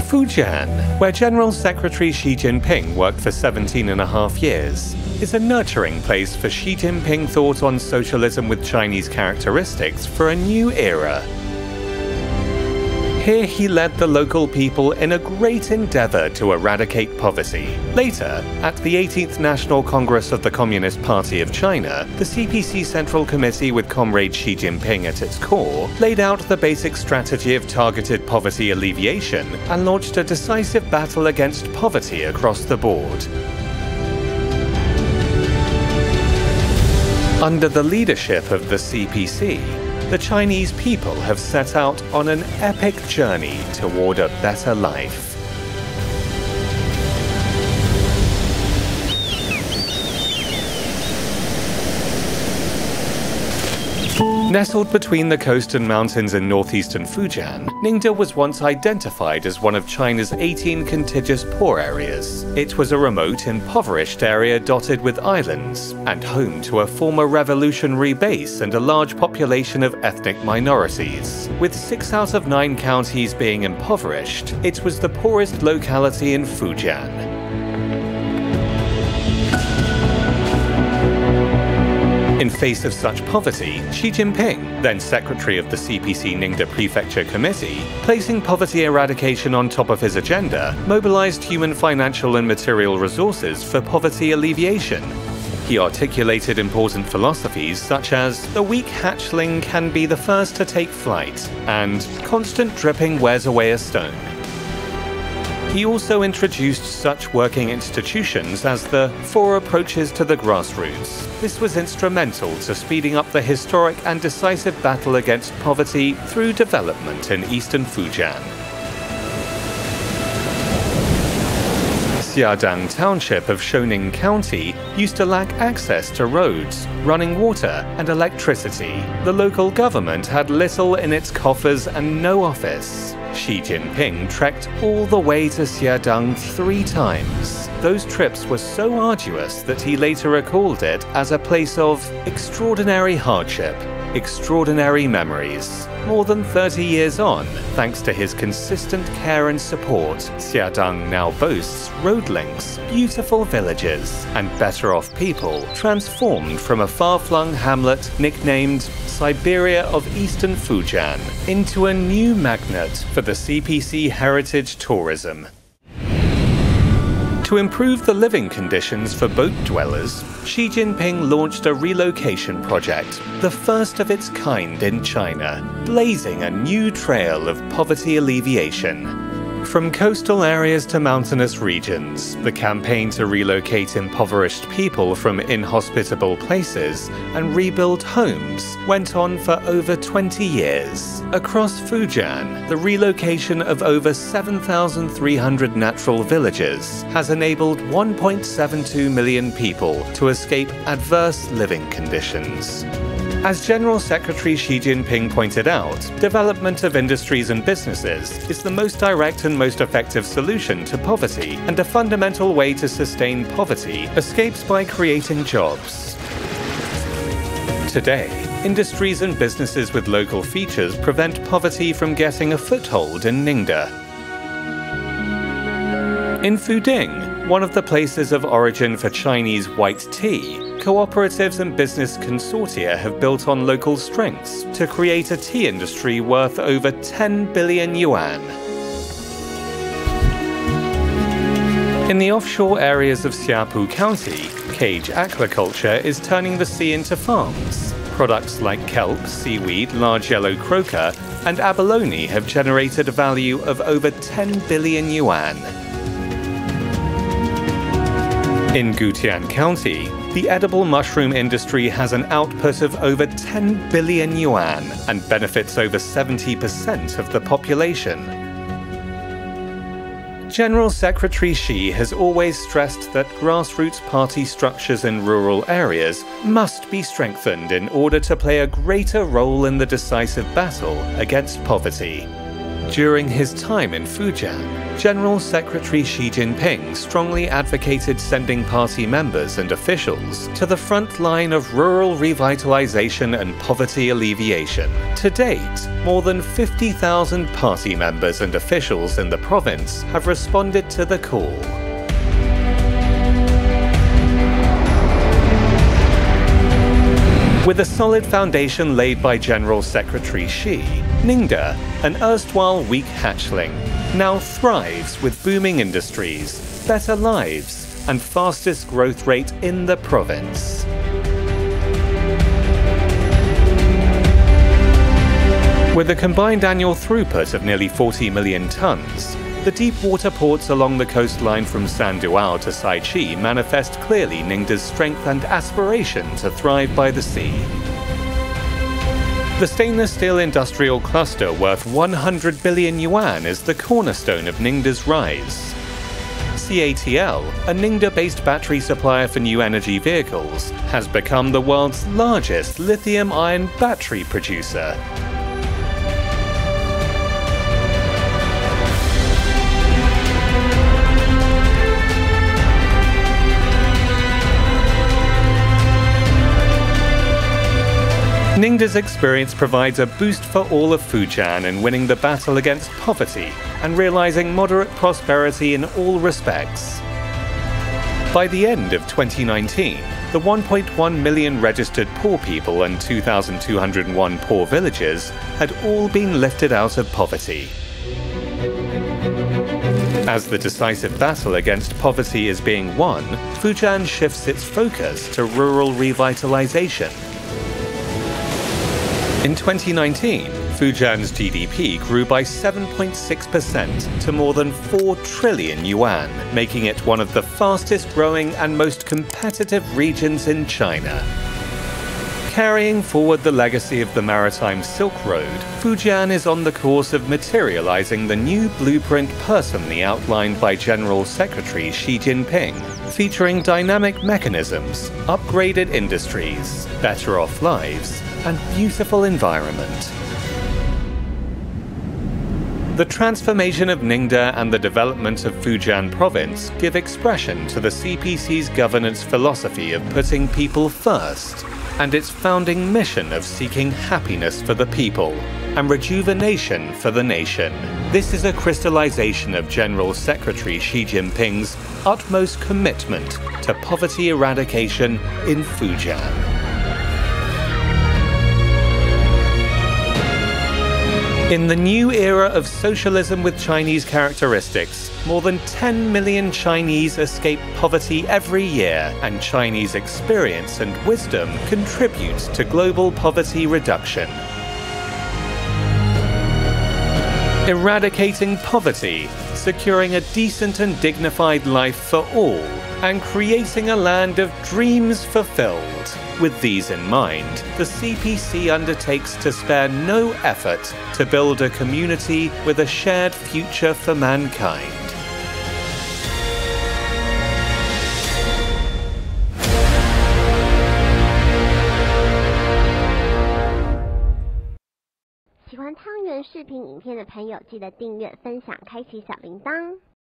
Fujian, where General Secretary Xi Jinping worked for 17.5 years, is a nurturing place for Xi Jinping thought on socialism with Chinese characteristics for a new era. Here he led the local people in a great endeavor to eradicate poverty. Later, at the 18th National Congress of the Communist Party of China, the CPC Central Committee with Comrade Xi Jinping at its core laid out the basic strategy of targeted poverty alleviation and launched a decisive battle against poverty across the board. Under the leadership of the CPC, the Chinese people have set out on an epic journey toward a better life. Nestled between the coast and mountains in northeastern Fujian, Ningde was once identified as one of China's 18 contiguous poor areas. It was a remote, impoverished area dotted with islands, and home to a former revolutionary base and a large population of ethnic minorities. With 6 out of 9 counties being impoverished, it was the poorest locality in Fujian. In face of such poverty, Xi Jinping, then secretary of the CPC Ningde Prefecture Committee, placing poverty eradication on top of his agenda, mobilized human financial and material resources for poverty alleviation. He articulated important philosophies such as the weak hatchling can be the first to take flight, and constant dripping wears away a stone. He also introduced such working institutions as the 4 approaches to the grassroots. This was instrumental to speeding up the historic and decisive battle against poverty through development in eastern Fujian. Xiadang Township of Shoning County used to lack access to roads, running water, and electricity. The local government had little in its coffers and no office. Xi Jinping trekked all the way to Xiadang 3 times. Those trips were so arduous that he later recalled it as a place of extraordinary hardship, extraordinary memories. More than 30 years on, thanks to his consistent care and support, Xiadang now boasts road links, beautiful villages, and better-off people, transformed from a far-flung hamlet nicknamed Siberia of Eastern Fujian into a new magnet for the CPC heritage tourism. To improve the living conditions for boat dwellers, Xi Jinping launched a relocation project, the first of its kind in China, blazing a new trail of poverty alleviation. From coastal areas to mountainous regions, the campaign to relocate impoverished people from inhospitable places and rebuild homes went on for over 20 years. Across Fujian, the relocation of over 7,300 natural villages has enabled 1.72 million people to escape adverse living conditions. As General Secretary Xi Jinping pointed out, development of industries and businesses is the most direct and most effective solution to poverty, and a fundamental way to sustain poverty escapes by creating jobs. Today, industries and businesses with local features prevent poverty from getting a foothold in Ningde. In Fuding, one of the places of origin for Chinese white tea, cooperatives and business consortia have built on local strengths to create a tea industry worth over 10 billion yuan. In the offshore areas of Xiapu County, cage aquaculture is turning the sea into farms. Products like kelp, seaweed, large yellow croaker, and abalone have generated a value of over 10 billion yuan. In Gutian County, the edible mushroom industry has an output of over 10 billion yuan and benefits over 70% of the population. General Secretary Xi has always stressed that grassroots party structures in rural areas must be strengthened in order to play a greater role in the decisive battle against poverty. During his time in Fujian, General Secretary Xi Jinping strongly advocated sending party members and officials to the front line of rural revitalization and poverty alleviation. To date, more than 50,000 party members and officials in the province have responded to the call. With a solid foundation laid by General Secretary Xi, Ningde, an erstwhile weak hatchling, now thrives with booming industries, better lives, and fastest growth rate in the province. With a combined annual throughput of nearly 40 million tons, the deep water ports along the coastline from Sanduao to Saichi manifest clearly Ningde's strength and aspiration to thrive by the sea. The stainless steel industrial cluster worth 100 billion yuan is the cornerstone of Ningde's rise. CATL, a Ningde-based battery supplier for new energy vehicles, has become the world's largest lithium-ion battery producer. Ningde's experience provides a boost for all of Fujian in winning the battle against poverty and realizing moderate prosperity in all respects. By the end of 2019, the 1.1 million registered poor people and 2,201 poor villages had all been lifted out of poverty. As the decisive battle against poverty is being won, Fujian shifts its focus to rural revitalization. In 2019, Fujian's GDP grew by 7.6% to more than 4 trillion yuan, making it one of the fastest growing and most competitive regions in China. Carrying forward the legacy of the Maritime Silk Road, Fujian is on the course of materializing the new blueprint personally outlined by General Secretary Xi Jinping, featuring dynamic mechanisms, upgraded industries, better off lives, and beautiful environment. The transformation of Ningde and the development of Fujian province give expression to the CPC's governance philosophy of putting people first, and its founding mission of seeking happiness for the people and rejuvenation for the nation. This is a crystallization of General Secretary Xi Jinping's utmost commitment to poverty eradication in Fujian. In the new era of socialism with Chinese characteristics, more than 10 million Chinese escape poverty every year, and Chinese experience and wisdom contributes to global poverty reduction. Eradicating poverty, securing a decent and dignified life for all, and creating a land of dreams fulfilled. With these in mind, the CPC undertakes to spare no effort to build a community with a shared future for mankind.喜欢汤圆视频影片的朋友，记得订阅、分享、开启小铃铛。